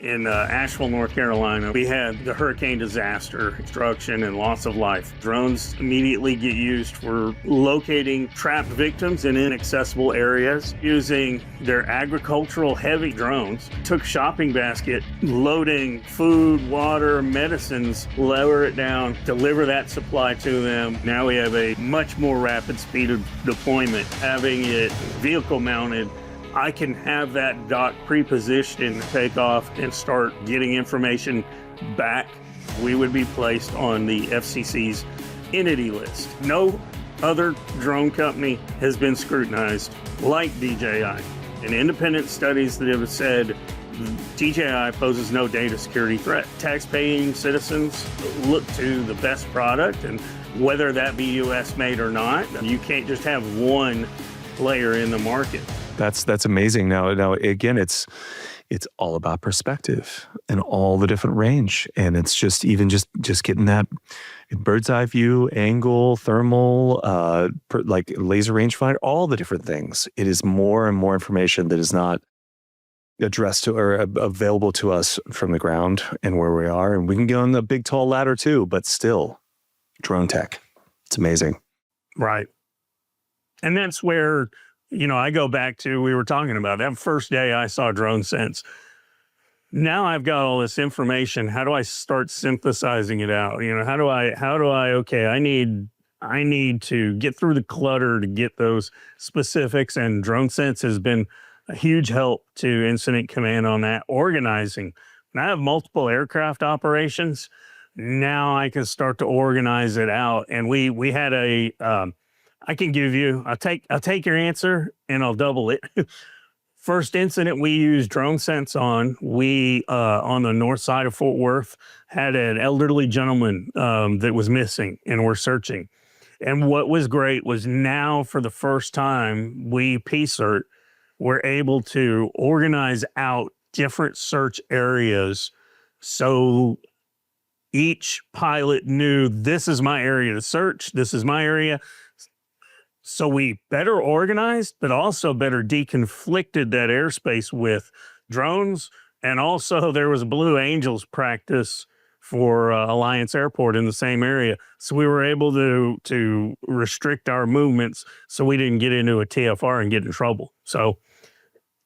in Asheville, North Carolina, we had the hurricane disaster, destruction, and loss of life. Drones immediately get used for locating trapped victims in inaccessible areas using their agricultural heavy drones. Took shopping basket, loading food, water, medicines, lower it down, deliver that supply to them. Now we have a much more rapid speed of deployment. Having it vehicle mounted, I can have that dock pre-positioned, take off, and start getting information back. We would be placed on the FCC's entity list. No other drone company has been scrutinized like DJI. And independent studies that have said DJI poses no data security threat. Tax-paying citizens look to the best product, and whether that be US made or not, you can't just have one player in the market. That's amazing. Now again, it's all about perspective and all the different range, and it's just getting that bird's eye view, angle, thermal, like laser rangefinder, all the different things. It is more and more information that is not addressed to or available to us from the ground and where we are, and we can get on the big tall ladder too. But still, drone tech, it's amazing, right? And that's where, I go back to, we were talking about that first day I saw DroneSense. Now I've got all this information. How do I start synthesizing it out? Okay, I need to get through the clutter to get those specifics. And DroneSense has been a huge help to incident command on that, organizing. And I have multiple aircraft operations. Now I can start to organize it out. And we had I can give you, I'll take your answer and I'll double it. First incident we used DroneSense on, we, on the north side of Fort Worth, had an elderly gentleman that was missing, and we're searching. And what was great was now for the first time, we, PCERT, were able to organize out different search areas. So each pilot knew, this is my area to search, this is my area. So we better organized, but also better deconflicted that airspace with drones. And also there was a Blue Angels practice for Alliance Airport in the same area. So we were able to restrict our movements so we didn't get into a TFR and get in trouble. So,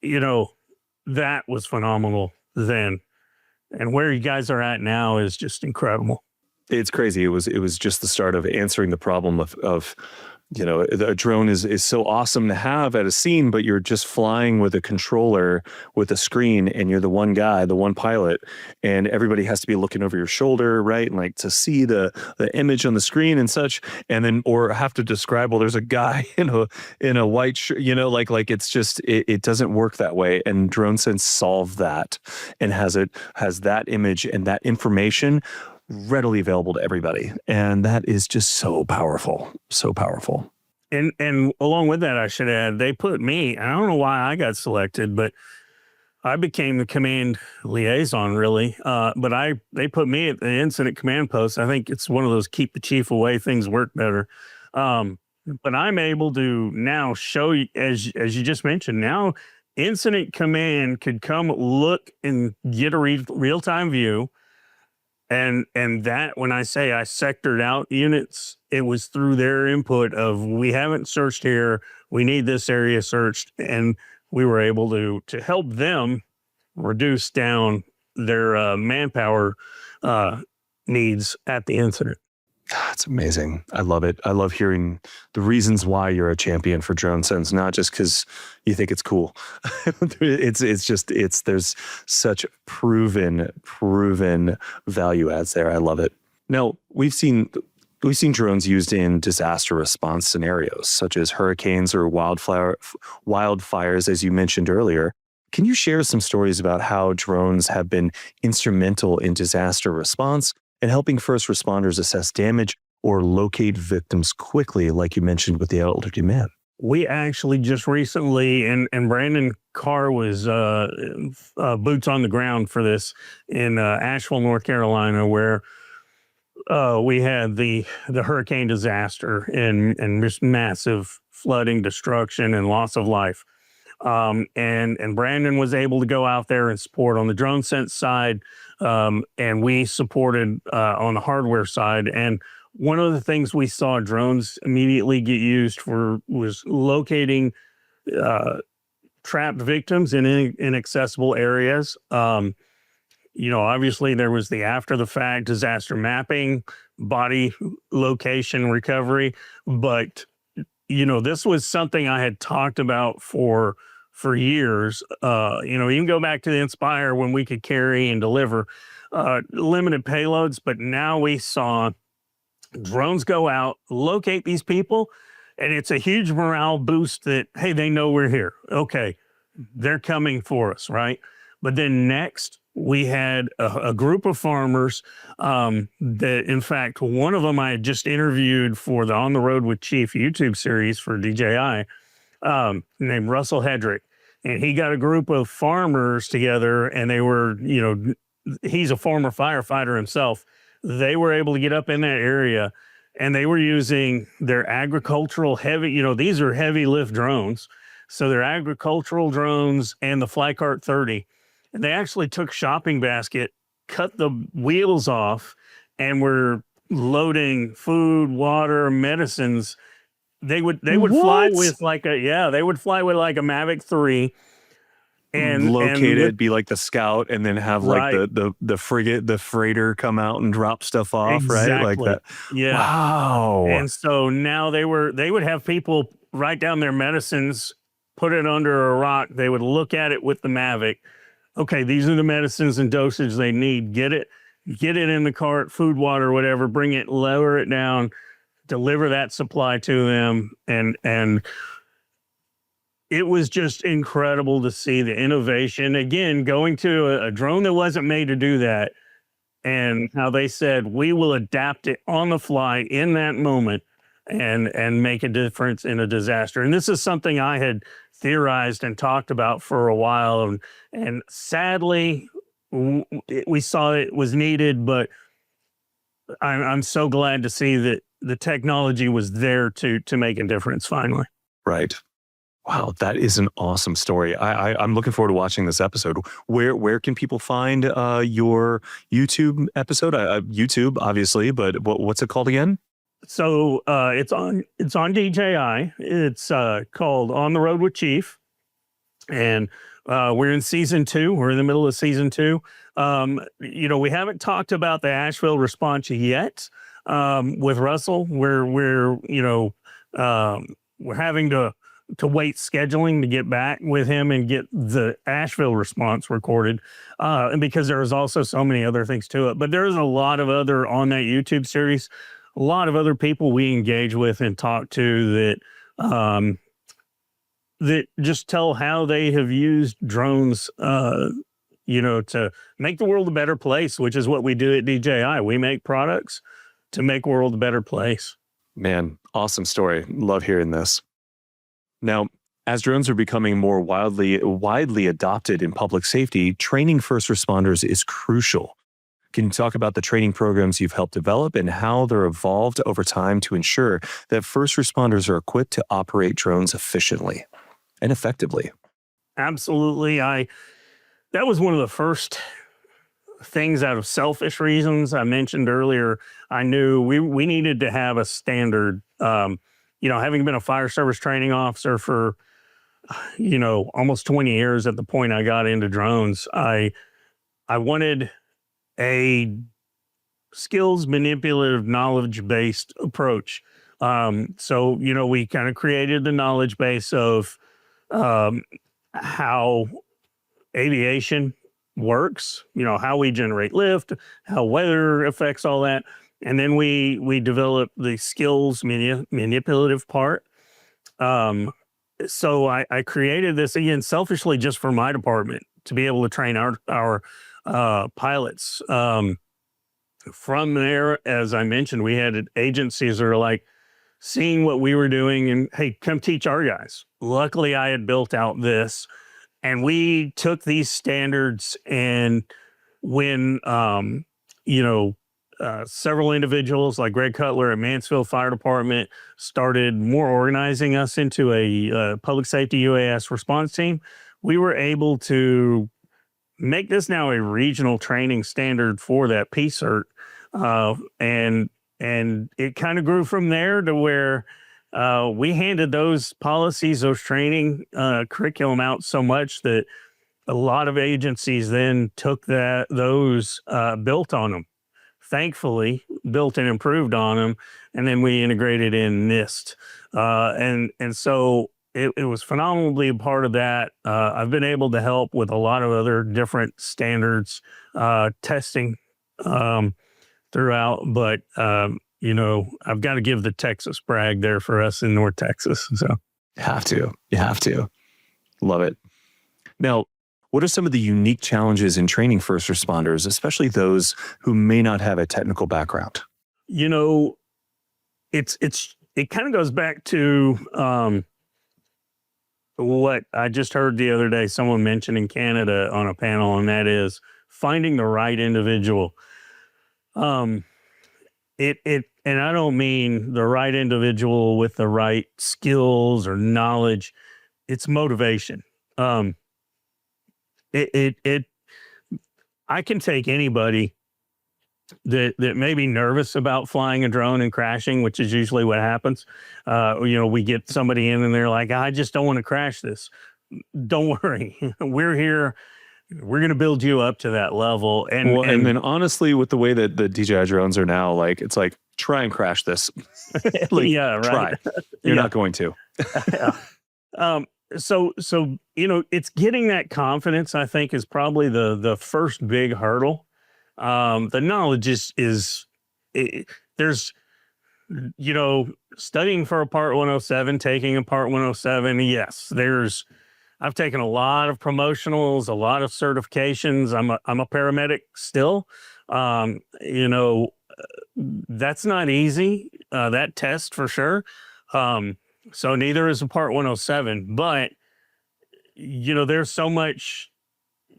that was phenomenal then. And where you guys are at now is just incredible. It's crazy. It was just the start of answering the problem of a drone is so awesome to have at a scene, but you're just flying with a controller with a screen, and you're the one guy, the one pilot, and everybody has to be looking over your shoulder, right? And like to see the image on the screen and such, and then or have to describe, well, there's a guy in a white shirt, like it's just it doesn't work that way. And DroneSense solved that and has that image and that information readily available to everybody. And that is just so powerful, so powerful. And along with that, I should add, they put me, I don't know why I got selected, but I became the command liaison, really. But they put me at the incident command post. I think it's one of those keep the chief away, things work better. But I'm able to now show you, as you just mentioned, now incident command could come look and get a real-time view. And that, when I say I sectored out units, it was through their input of, we haven't searched here, we need this area searched, and we were able to help them reduce down their manpower needs at the incident. That's amazing. I love it. I love hearing the reasons why you're a champion for DroneSense, not just because you think it's cool. There's such proven value adds there. I love it. Now, we've seen drones used in disaster response scenarios, such as hurricanes or wildfires, as you mentioned earlier. Can you share some stories about how drones have been instrumental in disaster response and helping first responders assess damage or locate victims quickly, like you mentioned with the elderly man? We actually just recently, and Brandon Carr was boots on the ground for this in Asheville, North Carolina, where we had the hurricane disaster and just massive flooding, destruction, and loss of life. And Brandon was able to go out there and support on the DroneSense side, and we supported on the hardware side. And one of the things we saw drones immediately get used for was locating trapped victims in inaccessible areas. Obviously there was the after the fact disaster mapping, body location recovery, but this was something I had talked about for years. Even go back to the Inspire when we could carry and deliver limited payloads, but now we saw drones go out, locate these people, and it's a huge morale boost that, hey, they know we're here. Okay, they're coming for us, right? But then next, we had a group of farmers that, in fact, one of them I had just interviewed for the On the Road with Chief YouTube series for DJI, named Russell Hedrick. And he got a group of farmers together, and they were, he's a former firefighter himself. They were able to get up in that area, and they were using their agricultural heavy, these are heavy lift drones. So their agricultural drones and the Flycart 30. And they actually took shopping basket, cut the wheels off, and were loading food, water, medicines. They would fly with like a Mavic 3 and located, be like the scout, and then have like the frigate, the freighter come out and drop stuff off, exactly. right? Like that. Yeah. Wow. And so now they would have people write down their medicines, put it under a rock. They would look at it with the Mavic. Okay, these are the medicines and dosage they need. Get it in the cart, food, water, whatever, bring it, lower it down, deliver that supply to them. And it was just incredible to see the innovation. Again, going to a drone that wasn't made to do that, and how they said, we will adapt it on the fly in that moment and make a difference in a disaster. And this is something I had theorized and talked about for a while. And sadly, we saw it was needed, but I'm so glad to see that the technology was there to make a difference finally. Right. Wow, that is an awesome story. I'm looking forward to watching this episode. Where can people find your YouTube episode? YouTube, obviously, but what's it called again? So it's on DJI. It's called On the Road with Chief, and we're in season 2. We're in the middle of season 2. We haven't talked about the Asheville response yet with Russell. We're having to wait scheduling to get back with him and get the Asheville response recorded, and because there is also so many other things to it. But there's a lot of other on that YouTube series. A lot of other people we engage with and talk to that just tell how they have used drones, to make the world a better place, which is what we do at DJI. We make products to make the world a better place. Man, awesome story. Love hearing this. Now, as drones are becoming more widely adopted in public safety, training first responders is crucial. Can you talk about the training programs you've helped develop and how they're evolved over time to ensure that first responders are equipped to operate drones efficiently and effectively? Absolutely. That was one of the first things out of selfish reasons I mentioned earlier. I knew we needed to have a standard. Having been a fire service training officer for, almost 20 years at the point I got into drones, I wanted a skills manipulative knowledge-based approach. So we kind of created the knowledge base of how aviation works, how we generate lift, how weather affects all that. And then we developed the skills manipulative part. So I created this, again, selfishly just for my department to be able to train our pilots. From there, as I mentioned, we had agencies that are like seeing what we were doing and, hey, come teach our guys. Luckily, I had built out this, and we took these standards, and when several individuals like Greg Cutler at Mansfield Fire Department started more organizing us into a public safety UAS response team. We were able to make this now a regional training standard for that PCERT. And it kind of grew from there to where we handed those policies, those training curriculum out so much that a lot of agencies then took those built on them. Thankfully, built and improved on them, and then we integrated in NIST, and so it was phenomenally a part of that. I've been able to help with a lot of other different standards testing throughout, but I've got to give the Texas brag there for us in North Texas. So you have to love it. Now, what are some of the unique challenges in training first responders, especially those who may not have a technical background? It kind of goes back to what I just heard the other day, someone mentioned in Canada on a panel, and that is finding the right individual. And I don't mean the right individual with the right skills or knowledge. It's motivation. I can take anybody that may be nervous about flying a drone and crashing, which is usually what happens. We get somebody in and they're like, I just don't want to crash this. Don't worry. We're here. We're going to build you up to that level. And then honestly, with the way that the DJI drones are now, like, it's like, try and crash this. Yeah, right. Try. You're not going to. Yeah. So it's getting that confidence, I think, is probably the first big hurdle. The knowledge there's studying for a Part 107, taking a Part 107. Yes, I've taken a lot of promotionals, a lot of certifications. I'm a paramedic still. That's not easy. That test for sure. So neither is a Part 107, but there's so much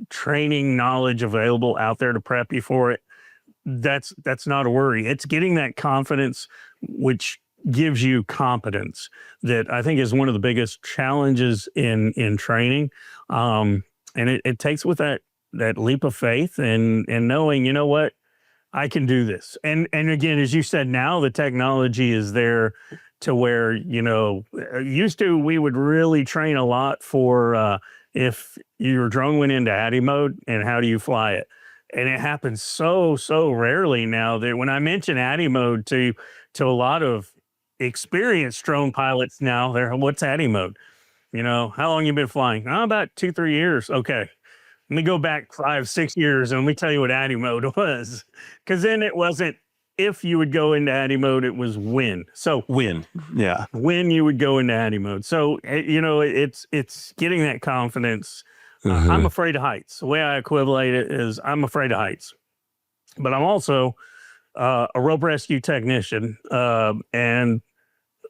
training knowledge available out there to prep you for it. That's not a worry. It's getting that confidence, which gives you competence, that I think is one of the biggest challenges in training. And it takes with that leap of faith and knowing, what, I can do this. And again, as you said, now the technology is there to where, used to, we would really train a lot for if your drone went into ADI mode and how do you fly it. And it happens so rarely now that when I mention ADI mode to a lot of experienced drone pilots now, what's ADI mode? How long you been flying? Oh, about 2-3 years. Okay. Let me go back 5-6 years and let me tell you what ADI mode was. Because then it wasn't if you would go into ADI mode, it was when. So when you would go into ADI mode. So, it's getting that confidence. Mm-hmm. I'm afraid of heights. The way I equivalate it is I'm afraid of heights. But I'm also a rope rescue technician, and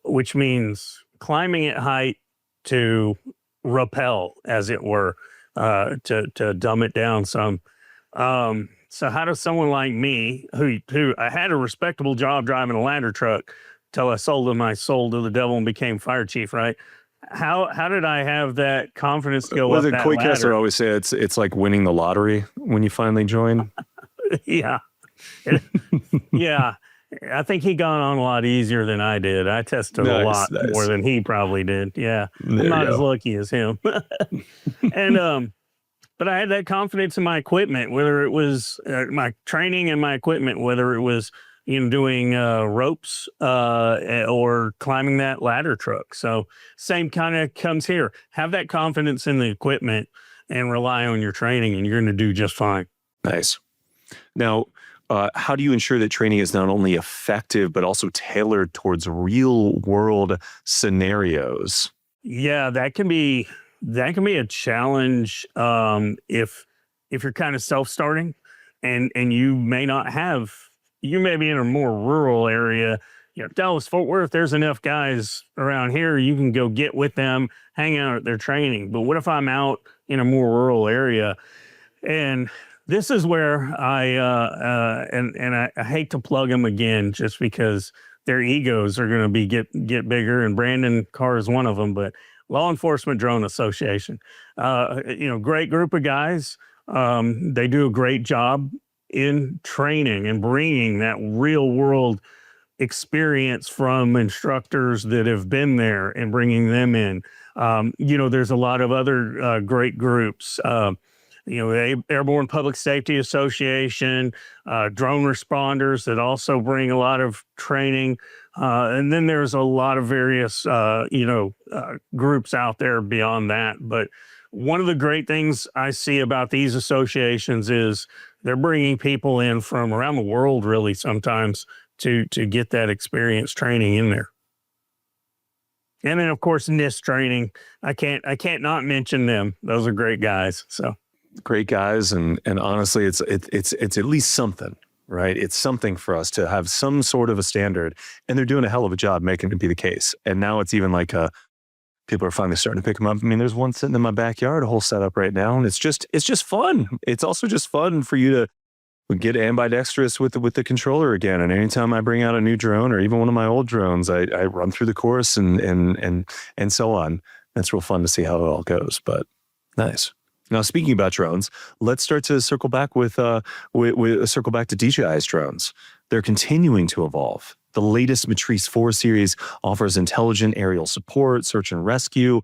which means climbing at height to rappel, as it were, to dumb it down some. So how does someone like me, who I had a respectable job driving a ladder truck till I sold my soul to the devil and became fire chief, right? How did I have that confidence to go up that ladder? Koi Kessler always say it's like winning the lottery when you finally join. Yeah. Yeah. I think he got on a lot easier than I did. I tested a lot more than he probably did. Yeah. I'm not as lucky as him. And, but I had that confidence in my equipment, whether it was my training and my equipment, whether it was, doing ropes or climbing that ladder truck. So same kind of comes here. Have that confidence in the equipment and rely on your training, and you're going to do just fine. Nice. Now, how do you ensure that training is not only effective, but also tailored towards real world scenarios? Yeah, that can be a challenge if you're kind of self-starting and you may not have, you may be in a more rural area. Dallas, Fort Worth, there's enough guys around here, you can go get with them, hang out at their training. But what if I'm out in a more rural area and this is where I hate to plug them again just because their egos are going to be get bigger, and Brandon Carr is one of them. But Law Enforcement Drone Association, great group of guys. They do a great job in training and bringing that real world experience from instructors that have been there and bringing them in. There's a lot of other great groups. Airborne Public Safety Association, drone responders that also bring a lot of training. And then there's a lot of various, groups out there beyond that. But one of the great things I see about these associations is they're bringing people in from around the world, really, sometimes to get that experience training in there. And then, of course, NIST training. I can't not mention them. Those are great guys. So great guys, and honestly, it's at least something, right? It's something for us to have some sort of a standard, and they're doing a hell of a job making it be the case. And now it's even like people are finally starting to pick them up. I mean, there's one sitting in my backyard, a whole setup right now, and it's just fun. It's also just fun for you to get ambidextrous with the controller again. And anytime I bring out a new drone or even one of my old drones, I run through the course and so on. That's real fun to see how it all goes. But nice. Now, speaking about drones, let's start to circle back circle back to DJI's drones. They're continuing to evolve. The latest Matrice 4 series offers intelligent aerial support, search and rescue.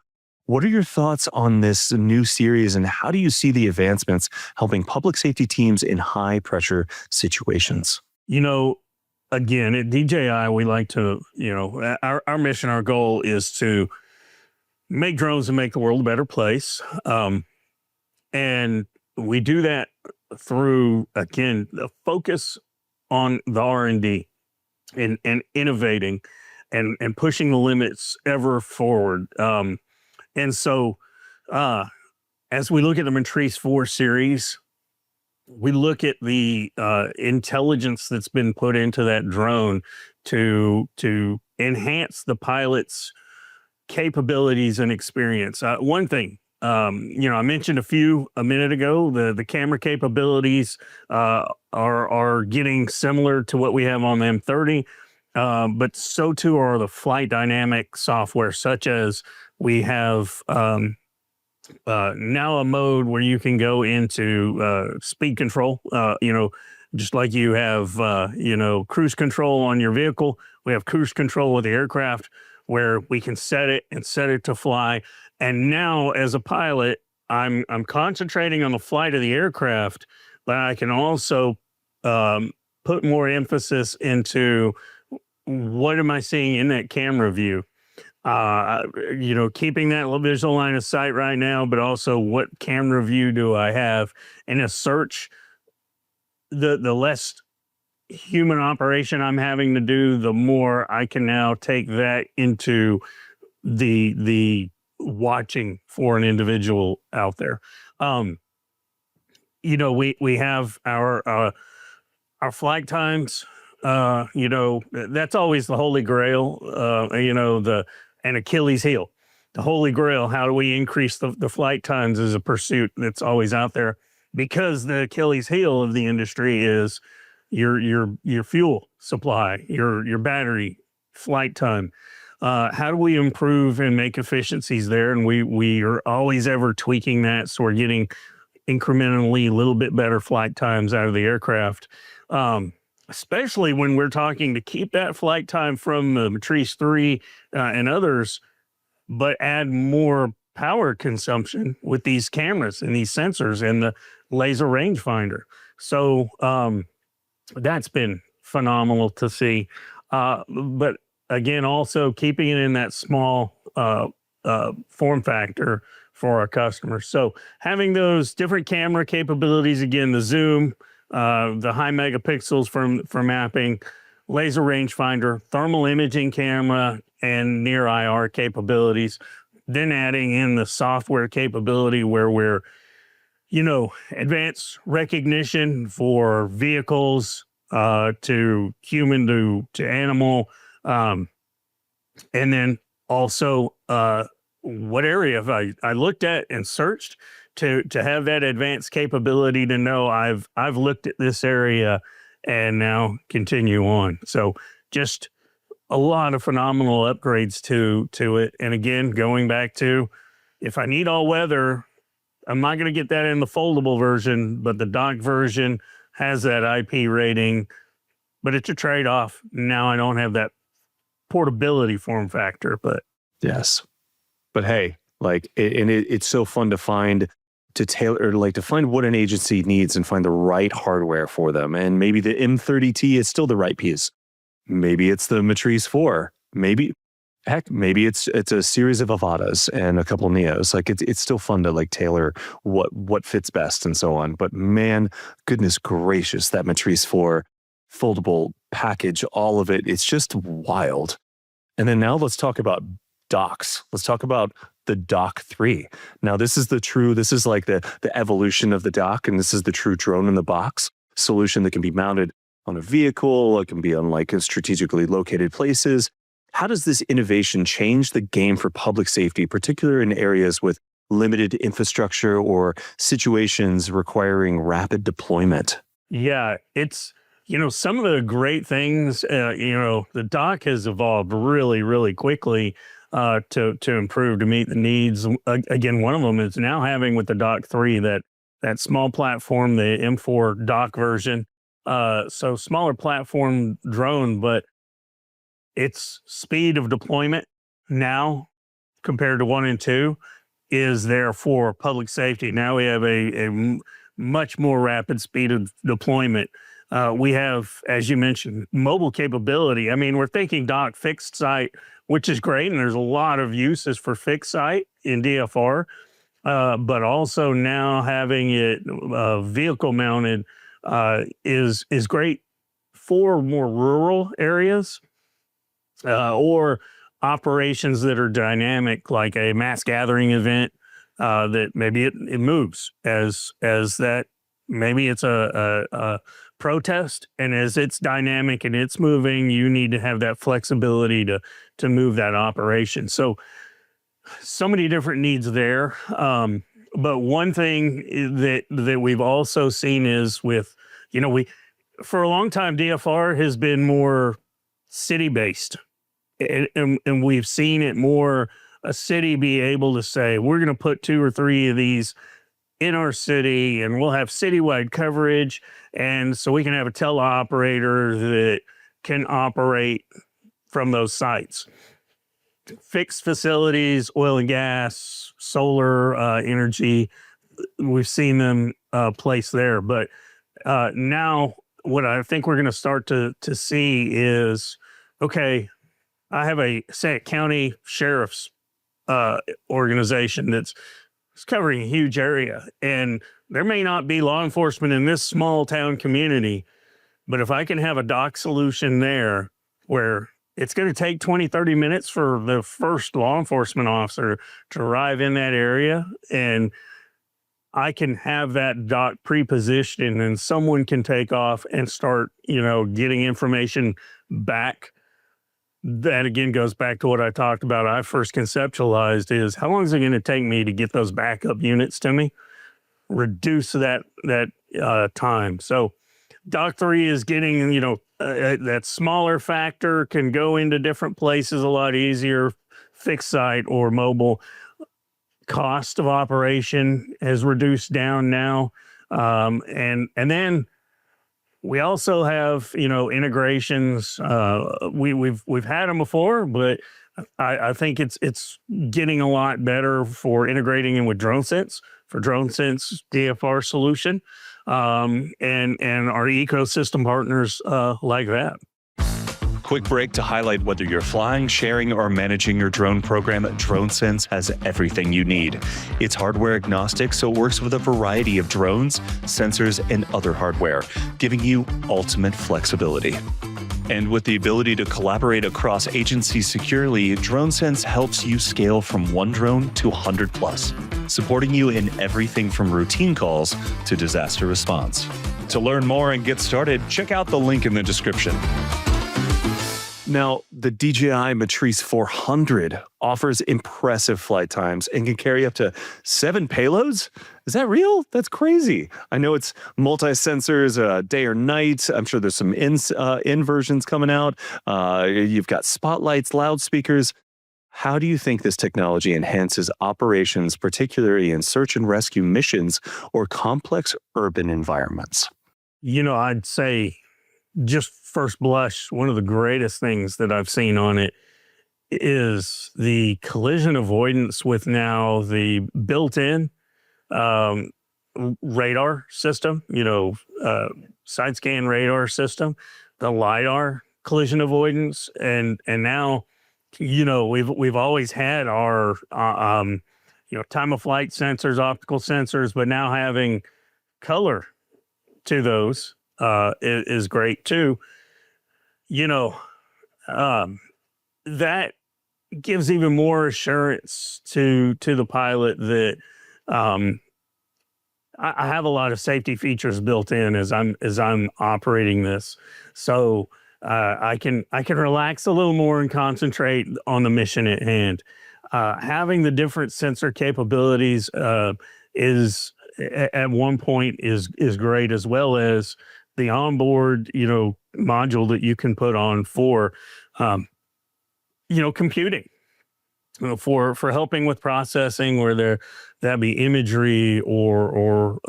What are your thoughts on this new series, and how do you see the advancements helping public safety teams in high pressure situations? Again, at DJI, we like to, our mission, our goal is to make drones and make the world a better place. And we do that through, again, the focus on the R&D and innovating and pushing the limits ever forward. And so as we look at the Matrice 4 series, we look at the intelligence that's been put into that drone to enhance the pilot's capabilities and experience. One thing, I mentioned a minute ago, the camera capabilities are getting similar to what we have on the M30, but so too are the flight dynamic software, such as we have now a mode where you can go into speed control, just like you have, cruise control on your vehicle. We have cruise control with the aircraft where we can set it to fly. And now as a pilot, I'm concentrating on the flight of the aircraft, but I can also put more emphasis into what am I seeing in that camera view. Keeping that visual line of sight right now, but also what camera view do I have? And a search, the less human operation I'm having to do, the more I can now take that into the watching for an individual out there. We have our flight times. That's always the holy grail. And Achilles heel, the holy grail. How do we increase the flight times is a pursuit that's always out there, because the Achilles heel of the industry is your fuel supply, your battery flight time. How do we improve and make efficiencies there? And we are always ever tweaking that, so we're getting incrementally a little bit better flight times out of the aircraft. Especially when we're talking to keep that flight time from the Matrice 3 and others, but add more power consumption with these cameras and these sensors and the laser rangefinder. So that's been phenomenal to see. But again, also keeping it in that small form factor for our customers. So having those different camera capabilities, again, the zoom, the high megapixels for mapping, laser rangefinder, thermal imaging camera, and near IR capabilities. Then adding in the software capability where we're, advanced recognition for vehicles, to human to animal, and then also what area have I looked at and searched, to have that advanced capability to know I've looked at this area and now continue on. So just a lot of phenomenal upgrades to it. And again, going back to, if I need all weather, I'm not going to get that in the foldable version, but the dock version has that IP rating, but it's a trade-off. Now I don't have that portability form factor, but yes. But hey, like, it's so fun to find, to tailor, like to find what an agency needs and find the right hardware for them. And maybe the M30T is still the right piece. Maybe it's the Matrice 4. Maybe it's a series of Avadas and a couple Neos. Like, it's still fun to like tailor what fits best and so on. But man, goodness gracious, that Matrice 4 foldable package, all of it, it's just wild. And then now let's talk about docks. Let's talk about the Dock 3. Now this is like the evolution of the dock, and this is the true drone in the box solution that can be mounted on a vehicle. It can be on like strategically located places. How does this innovation change the game for public safety, particularly in areas with limited infrastructure or situations requiring rapid deployment? Yeah, it's, some of the great things, the dock has evolved really, really quickly to improve, to meet the needs. Again, one of them is now having with the Dock 3, that small platform, the M4 dock version. So smaller platform drone, but its speed of deployment now compared to 1 and 2 is there for public safety. Now we have a much more rapid speed of deployment. We have, as you mentioned, mobile capability. I mean, we're thinking dock fixed site, which is great, and there's a lot of uses for fixed site in DFR, but also now having it vehicle mounted is great for more rural areas or operations that are dynamic, like a mass gathering event that maybe it moves as that. Maybe it's a protest, and as it's dynamic and it's moving, you need to have that flexibility to move that operation. So many different needs there. But one thing that we've also seen is with, for a long time, DFR has been more city-based. And we've seen it more, a city be able to say, we're going to put 2 or 3 of these in our city, and we'll have citywide coverage. And so we can have a teleoperator that can operate from those sites. Fixed facilities, oil and gas, solar energy, we've seen them placed there. But now what I think we're going to start to see is, okay, I have a county sheriff's organization that's covering a huge area, and there may not be law enforcement in this small town community, but if I can have a dock solution there where it's going to take 20, 30 minutes for the first law enforcement officer to arrive in that area, and I can have that dock pre-positioned, and someone can take off and start, getting information back. That again goes back to what I talked about. I first conceptualized is, how long is it going to take me to get those backup units to me? Reduce that time. So Dock 3 is getting, that smaller factor, can go into different places a lot easier. Fixed site or mobile cost of operation has reduced down now. And then we also have, integrations. We've had them before, but I think it's getting a lot better for integrating in with DroneSense, for DroneSense DFR solution, and our ecosystem partners like that. Quick break to highlight whether you're flying, sharing, or managing your drone program, DroneSense has everything you need. It's hardware agnostic, so it works with a variety of drones, sensors, and other hardware, giving you ultimate flexibility. And with the ability to collaborate across agencies securely, DroneSense helps you scale from 1 drone to 100 plus, supporting you in everything from routine calls to disaster response. To learn more and get started, check out the link in the description. Now, the DJI Matrice 400 offers impressive flight times and can carry up to 7 payloads. Is that real? That's crazy. I know it's multi-sensors, day or night. I'm sure there's some in versions coming out. You've got spotlights, loudspeakers. How do you think this technology enhances operations, particularly in search and rescue missions or complex urban environments? I'd say just first blush, one of the greatest things that I've seen on it is the collision avoidance with now the built-in radar system, side scan radar system, the LiDAR collision avoidance. And now, we've always had our, time of flight sensors, optical sensors, but now having color to those is great too. That gives even more assurance to the pilot that I have a lot of safety features built in as I'm operating this, so I can relax a little more and concentrate on the mission at hand. Having the different sensor capabilities is at one point is great, as well as the onboard module that you can put on for computing, for helping with processing, where that be imagery or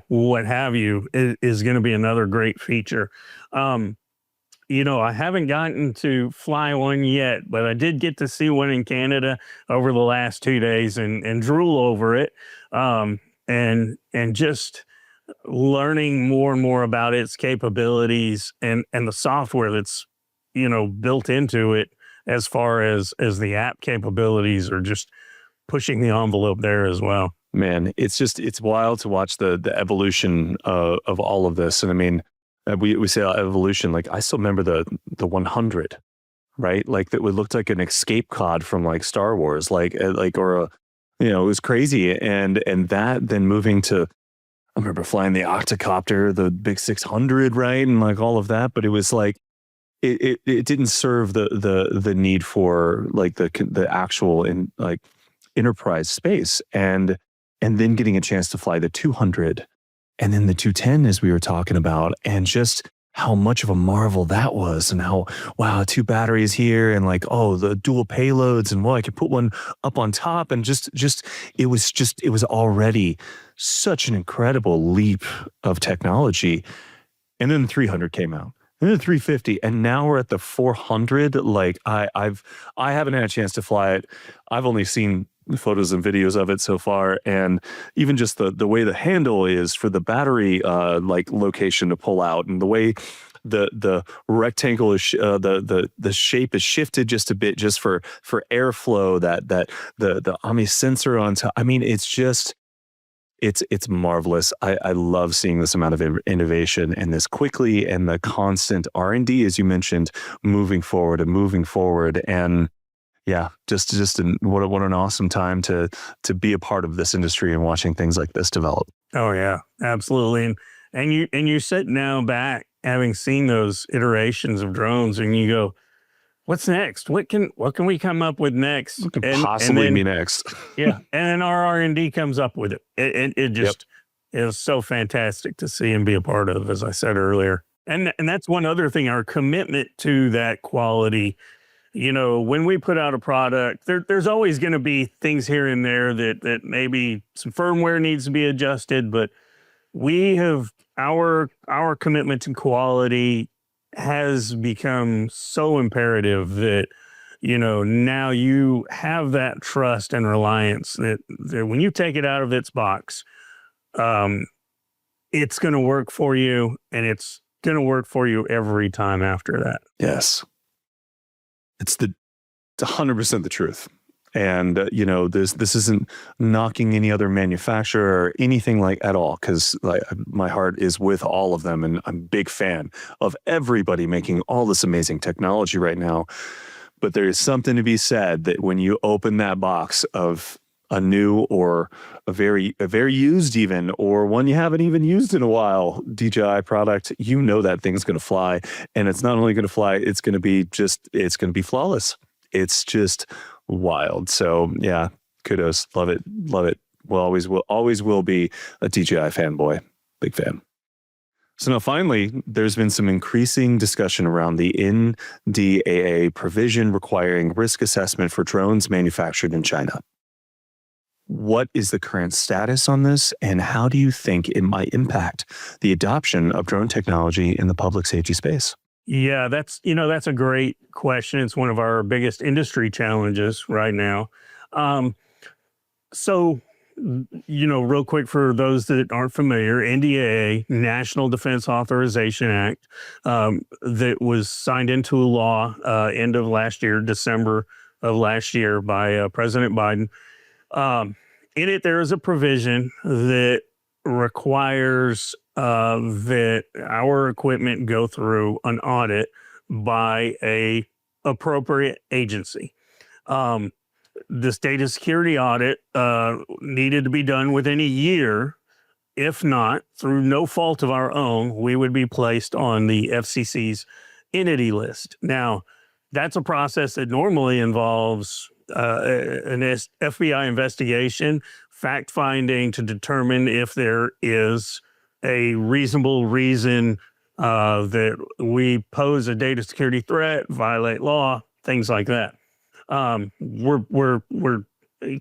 what have you, is going to be another great feature. I haven't gotten to fly one yet, but I did get to see one in Canada over the last 2 days and drool over it. And just learning more and more about its capabilities and the software that's, built into it, as far as the app capabilities, are just pushing the envelope there as well. Man, it's wild to watch the evolution of all of this. And I mean, we say evolution, like I still remember the 100, right? Like that would look like an escape pod from like Star Wars, it was crazy. And that then moving to, I remember flying the octocopter, the big 600, right? And like all of that, but it was like, it didn't serve the need for like the actual enterprise space. And then getting a chance to fly the 200 and then the 210, as we were talking about, and just how much of a marvel that was, and how, wow, 2 batteries here, and like, oh, the dual payloads, and well, I could put one up on top, and it was already such an incredible leap of technology. And then the 300 came out, and then the 350, and now we're at the 400. Like I haven't had a chance to fly it. I've only seen photos and videos of it so far, and even just the way the handle is for the battery location to pull out, and the way the rectangle is the shape is shifted just a bit, just for airflow, that the Omni sensor on top. I mean, it's marvelous. I love seeing this amount of innovation and this quickly, and the constant R&D, as you mentioned, moving forward. And yeah, just what an awesome time to be a part of this industry and watching things like this develop. Oh yeah, absolutely. And you sit now back, having seen those iterations of drones, and you go, what's next? What can we come up with next? What could possibly be next? Yeah, and then our R&D comes up with it. It just is so fantastic to see and be a part of, as I said earlier. And that's one other thing, our commitment to that quality. When we put out a product, there's always going to be things here and there that maybe some firmware needs to be adjusted, but we have our commitment to quality has become so imperative that, now you have that trust and reliance that when you take it out of its box, it's going to work for you, and it's going to work for you every time after that. Yes. It's 100% the truth. And, this isn't knocking any other manufacturer or anything like at all, because my heart is with all of them. And I'm a big fan of everybody making all this amazing technology right now. But there is something to be said that when you open that box of a new or a very used even, or one you haven't even used in a while DJI product, you know that thing's going to fly. And it's not only going to fly, it's going to be flawless. It's just wild. So yeah, kudos. Love it. Love it. Always will be a DJI fanboy. Big fan. So now finally, there's been some increasing discussion around the NDAA provision requiring risk assessment for drones manufactured in China. What is the current status on this, and how do you think it might impact the adoption of drone technology in the public safety space? Yeah, that's a great question. It's one of our biggest industry challenges right now. So, real quick for those that aren't familiar, NDAA, National Defense Authorization Act, that was signed into law end of last year, December of last year by President Biden. In it, there is a provision that requires that our equipment go through an audit by a appropriate agency. This data security audit needed to be done within a year. If not, through no fault of our own, we would be placed on the FCC's entity list. Now, that's a process that normally involves an FBI investigation, fact-finding to determine if there is a reasonable reason that we pose a data security threat, violate law, things like that. We're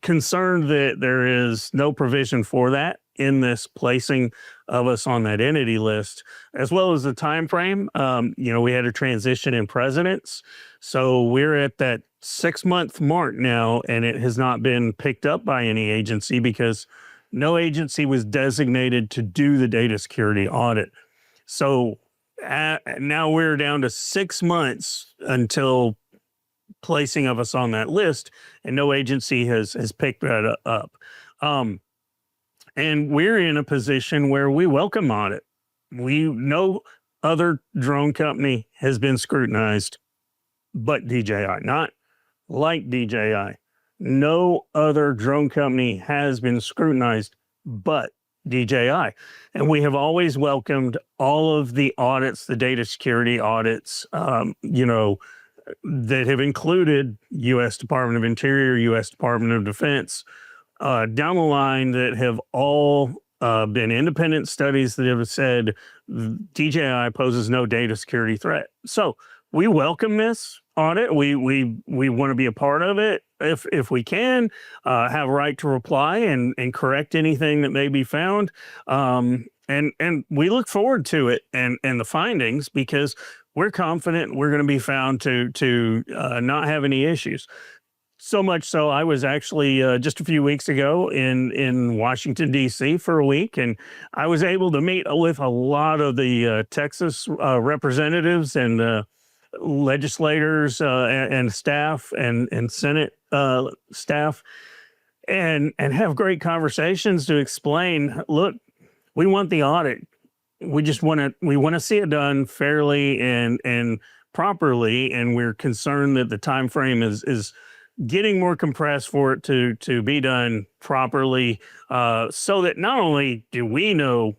concerned that there is no provision for that in this placing of us on that entity list, as well as the time frame. We had a transition in presidents, so we're at that 6-month mark now, and it has not been picked up by any agency because no agency was designated to do the data security audit. So now we're down to 6 months until placing of us on that list, and no agency has picked that up. And we're in a position where we welcome audit. No other drone company has been scrutinized but DJI, not like DJI. No other drone company has been scrutinized but DJI. And we have always welcomed all of the audits, the data security audits, that have included U.S. Department of Interior, U.S. Department of Defense, down the line, that have all been independent studies that have said DJI poses no data security threat. So we welcome this audit. We want to be a part of it if we can, have a right to reply and correct anything that may be found. And we look forward to it and the findings, because we're confident we're going to be found to not have any issues. So much so, I was actually just a few weeks ago in Washington, D.C. for a week, and I was able to meet with a lot of the Texas representatives and legislators and staff and Senate staff, and have great conversations to explain, look, we want the audit. We want to see it done fairly and properly, and we're concerned that the time frame is getting more compressed for it to be done properly, so that not only do we know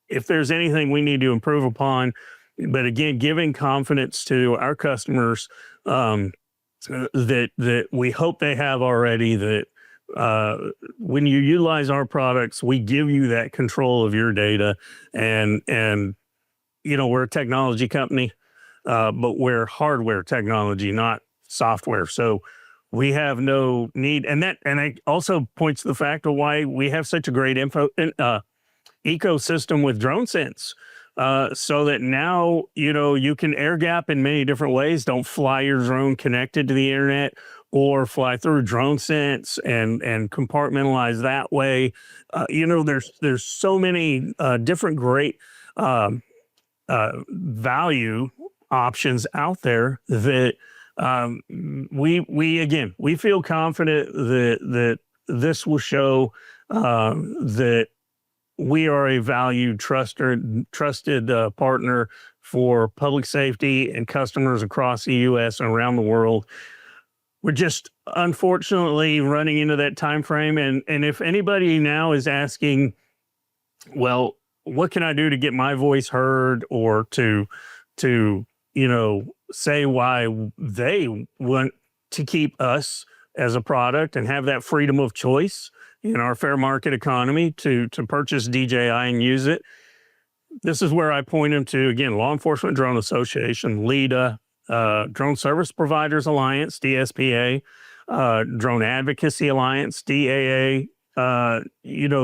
if there's anything we need to improve upon, but again, giving confidence to our customers that we hope they have already, that when you utilize our products, we give you that control of your data. And we're a technology company, but we're hardware technology, not software. So we have no need. And it also points to the fact of why we have such a great ecosystem with DroneSense. So that now, you can air gap in many different ways. Don't fly your drone connected to the internet, or fly through DroneSense and compartmentalize that way. There's so many different great value options out there that we feel confident that this will show that we are a valued, trusted partner for public safety and customers across the U.S. and around the world. we're just unfortunately running into that time frame. And if anybody now is asking, well, what can I do to get my voice heard, or to say why they want to keep us as a product and have that freedom of choice in our fair market economy to purchase DJI and use it. This is where I point them to, again, Law Enforcement Drone Association, LEDA, Drone Service Providers Alliance, DSPA, Drone Advocacy Alliance, DAA,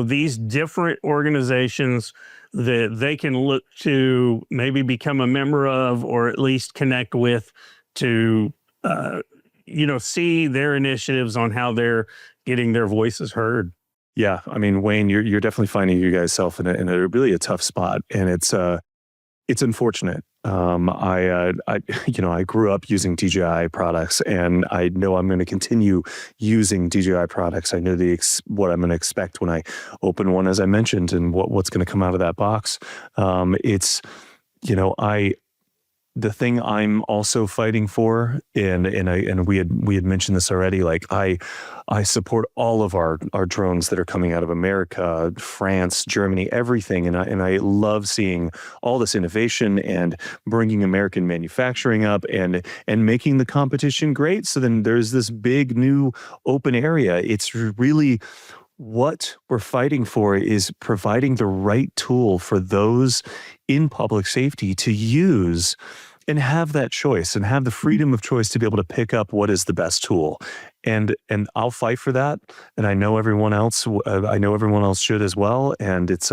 these different organizations that they can look to maybe become a member of, or at least connect with, to, see their initiatives on how they're getting their voices heard. Yeah, I mean, Wayne, you're definitely finding you guys self in a really a tough spot, and it's unfortunate. I grew up using DJI products, and I know I'm going to continue using DJI products. I know what I'm going to expect when I open one, as I mentioned, and what's going to come out of that box. The thing I'm also fighting for, and we had mentioned this already, like I support all of our drones that are coming out of America, France, Germany, everything, and I love seeing all this innovation and bringing American manufacturing up and making the competition great. So then there's this big new open area. It's really what we're fighting for, is providing the right tool for those in public safety to use and have that choice and have the freedom of choice to be able to pick up what is the best tool. And I'll fight for that. And I know everyone else should as well. And it's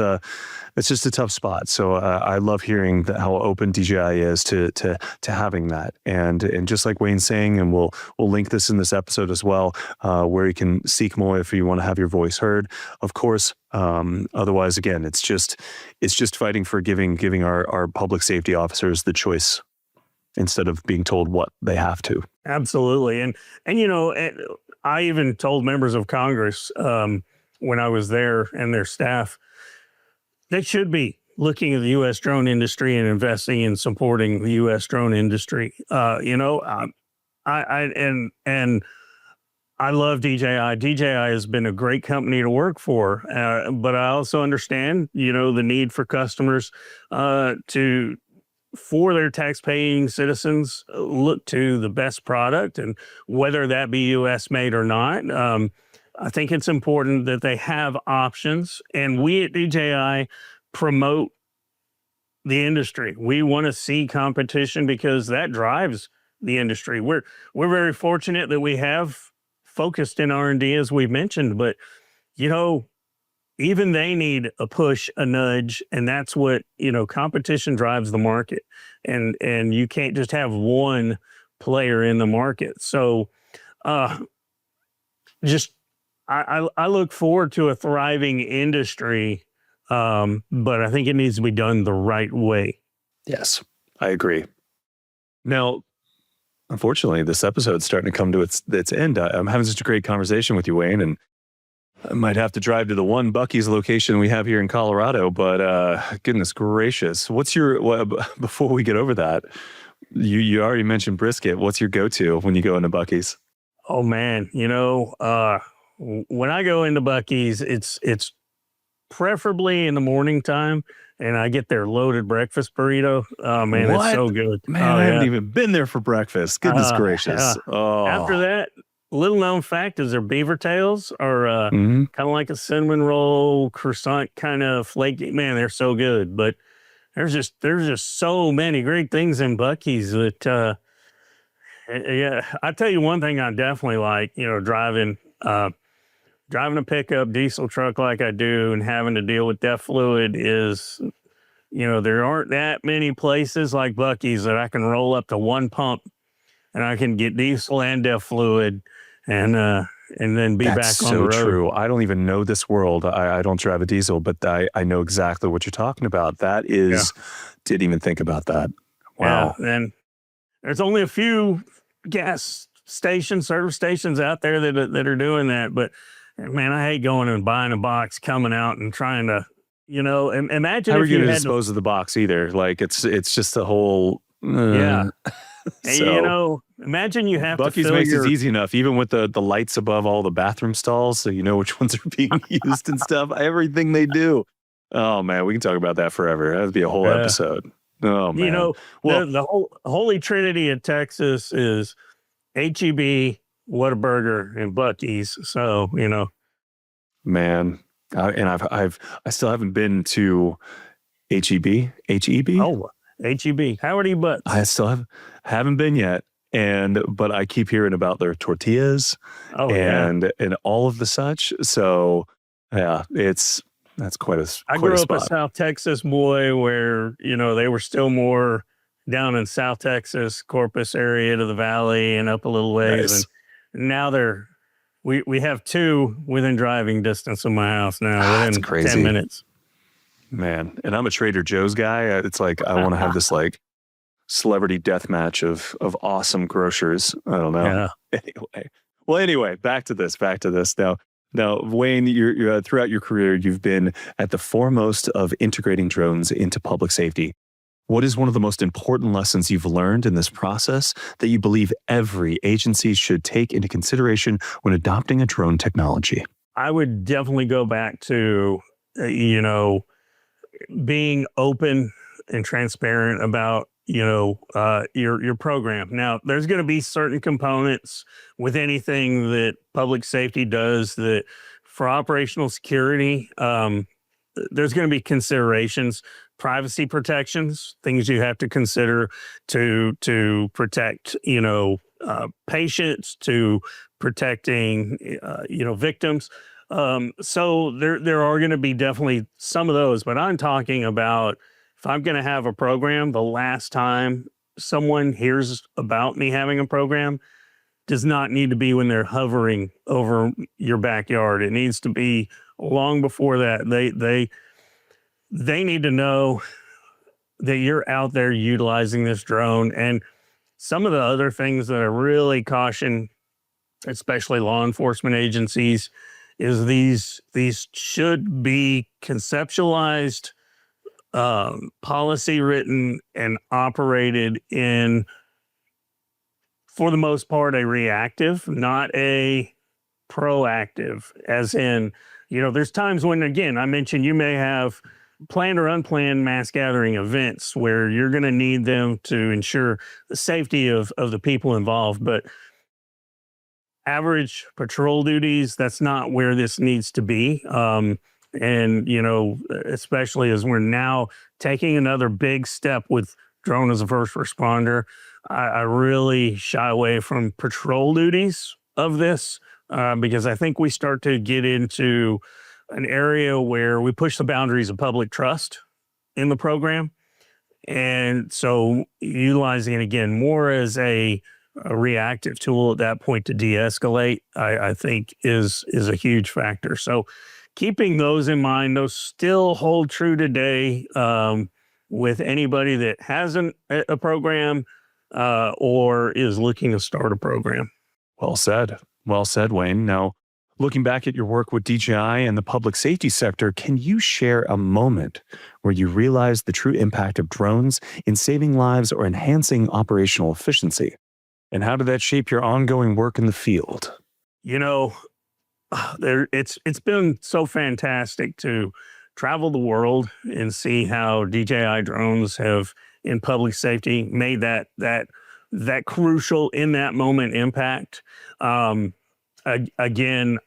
just a tough spot. So I love hearing how open DJI is to having that. And just like Wayne's saying, and we'll link this in this episode as well, where you can seek more if you want to have your voice heard, of course. Otherwise, again, it's just fighting for giving our public safety officers the choice, instead of being told what they have to. Absolutely. And I even told members of Congress when I was there, and their staff, they should be looking at the U.S. drone industry and investing in supporting the U.S. drone industry. I love DJI. DJI has been a great company to work for, but I also understand, the need for customers for their tax-paying citizens look to the best product, and whether that be U.S. made or not. I think it's important that they have options, and we at DJI promote the industry. We want to see competition because that drives the industry. We're very fortunate that we have focused in R&D, as we've mentioned, but even they need a push, a nudge, and that's what, competition drives the market. And you can't just have one player in the market. So I look forward to a thriving industry, but I think it needs to be done the right way. Yes, I agree. Now, unfortunately, this episode's starting to come to its end. I'm having such a great conversation with you, Wayne, and I might have to drive to the one Buc-ee's location we have here in Colorado, but goodness gracious. Before we get over that, you already mentioned brisket. What's your go-to when you go into Buc-ee's? Oh man, when I go into Buc-ee's, it's preferably in the morning time, and I get their loaded breakfast burrito. Oh man, It's so good. Man, I haven't even been there for breakfast. Goodness gracious. Oh. After that, little known fact is their beaver tails are kind of like a cinnamon roll croissant, kind of flaky. Man, they're so good. But there's just so many great things in Buc-ee's that I tell you one thing I definitely like, driving a pickup diesel truck like I do and having to deal with DEF fluid is, there aren't that many places like Buc-ee's that I can roll up to one pump and I can get diesel and DEF fluid and then be back on the road. That's so true. I don't even know this world. I don't drive a diesel, but I know exactly what you're talking about. That is, didn't even think about that. Wow. Yeah, and there's only a few gas stations, service stations out there that are doing that. But man, I hate going and buying a box, coming out and trying to, imagine how if you you had to had dispose of the box either. Like it's just a whole yeah. So. Imagine you have Bucky's to fill makes your, it easy enough, even with the lights above all the bathroom stalls, so you know which ones are being used and stuff. Everything they do. Oh man, we can talk about that forever. That'd be a whole episode. Oh you man. know, Well, the whole holy trinity in Texas is HEB, Whataburger, and Bucky's. So, you know, man, and I still haven't been to HEB. HEB. oh, HEB, Howard E. Butts. I still haven't been yet, but I keep hearing about their tortillas Oh, yeah. and all of the such. So yeah, that's quite a I quite grew a up a spot. South Texas boy where, you know, they were still more down in South Texas, Corpus area to the valley and up a little ways. Nice. And now we have two within driving distance of my house now, That's within crazy. 10 minutes. Man, and I'm a Trader Joe's guy. It's like I want to have this like celebrity death match of awesome grocers. I don't know. Yeah. Anyway, back to this. Now, Wayne, you're throughout your career, you've been at the foremost of integrating drones into public safety. What is one of the most important lessons you've learned in this process that you believe every agency should take into consideration when adopting a drone technology? I would definitely go back to, you know, being open and transparent about, you know, your program. Now, there's going to be certain components with anything that public safety does that for operational security, there's going to be considerations, privacy protections, things you have to consider to protect, you know, patients, to protecting, you know, victims. So there are going to be definitely some of those, but I'm talking about if I'm going to have a program, the last time someone hears about me having a program does not need to be when they're hovering over your backyard. It needs to be long before that. They need to know that you're out there utilizing this drone. And some of the other things that I really caution, especially law enforcement agencies, is these should be conceptualized, policy written, and operated in, for the most part, a reactive, not a proactive, as in, you know, there's times when, again, I mentioned you may have planned or unplanned mass gathering events where you're going to need them to ensure the safety of the people involved. But average patrol duties, that's not where this needs to be. And, you know, especially as we're now taking another big step with drone as a first responder, I really shy away from patrol duties of this because I think we start to get into an area where we push the boundaries of public trust in the program. And so utilizing it again more as a reactive tool at that point to de-escalate, I think is a huge factor. So keeping those in mind, those still hold true today with anybody that hasn't a program or is looking to start a program. Well said, Wayne. Now, looking back at your work with DJI and the public safety sector, can you share a moment where you realized the true impact of drones in saving lives or enhancing operational efficiency? And how did that shape your ongoing work in the field? You know, it's been so fantastic to travel the world and see how DJI drones have in public safety made that crucial in that moment impact. Again,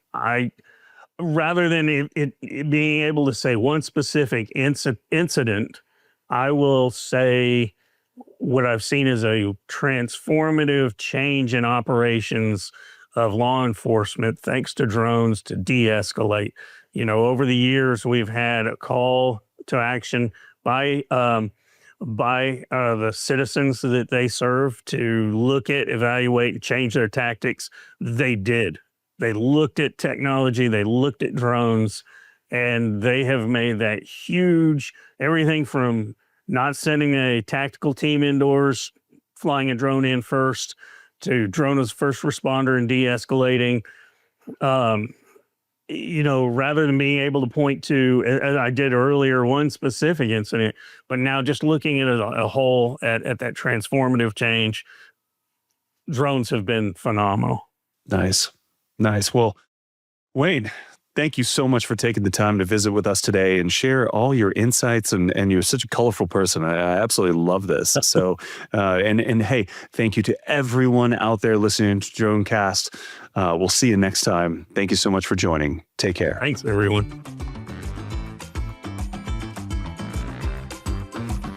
rather than it being able to say one specific incident, I will say what I've seen is a transformative change in operations of law enforcement, thanks to drones, to de-escalate. You know, over the years, we've had a call to action by the citizens that they serve to look at, evaluate, and change their tactics. They did. They looked at technology, they looked at drones, and they have made that huge, everything from not sending a tactical team indoors, flying a drone in first, to drone as first responder and de-escalating. You know, rather than being able to point to, as I did earlier, one specific incident, but now just looking at it as a whole, at that transformative change, drones have been phenomenal. Nice. Well, Wayne, thank you so much for taking the time to visit with us today and share all your insights. And you're such a colorful person. I absolutely love this. So, and hey, thank you to everyone out there listening to DroneCast. We'll see you next time. Thank you so much for joining. Take care. Thanks, everyone.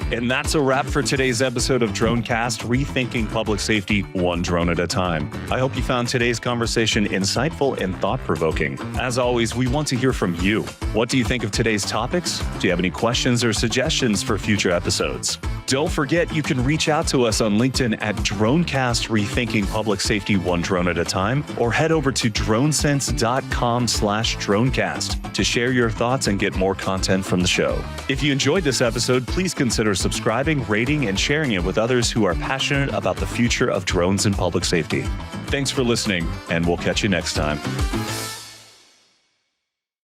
And that's a wrap for today's episode of DroneCast, rethinking public safety one drone at a time. I hope you found today's conversation insightful and thought-provoking. As always, we want to hear from you. What do you think of today's topics? Do you have any questions or suggestions for future episodes? Don't forget, you can reach out to us on LinkedIn at DroneCast, rethinking public safety one drone at a time, or head over to dronesense.com/dronecast to share your thoughts and get more content from the show. If you enjoyed this episode, please consider subscribing, rating, and sharing it with others who are passionate about the future of drones and public safety. Thanks for listening, and we'll catch you next time.